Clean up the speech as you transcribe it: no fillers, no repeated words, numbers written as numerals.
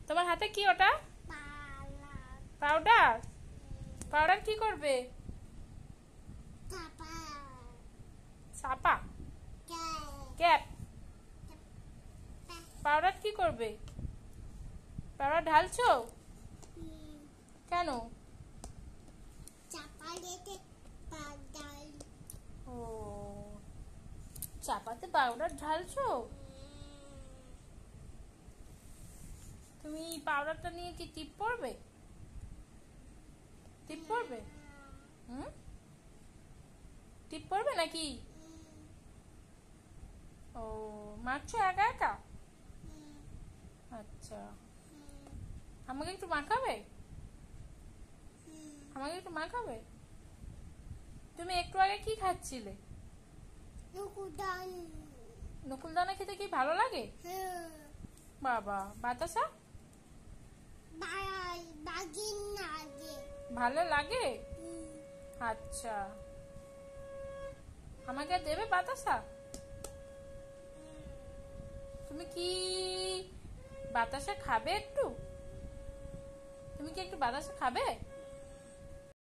তোমার হাতে কি ওটা? পাউডার। পাউডার কি করবে? ছাপা। ক্যাপ। পাউডার কি করবে? পাউডার ঢালছো কেন? ও, চাপাতে পাউডার ঢালছো? তুমি পাউডারটা নিয়ে কি টিপ পড়বে? টিপ পড়বে? হুম, টিপ পড়বে নাকি? ও, মাখছো একা একা? আচ্ছা, আমাকে একটু মাখাবে? আমাকে একটু মাখাবে? তুমি একটু আগে কি খাচ্ছিলে? নকুলদানা খেতে কি ভালো লাগে? বাবা, বাতাসা ভালো লাগে? আচ্ছা, আমাকে দেবে বাতাসা? তুমি কি বাতাসা খাবে একটু? তুমি কি একটু বাতাসা খাবে?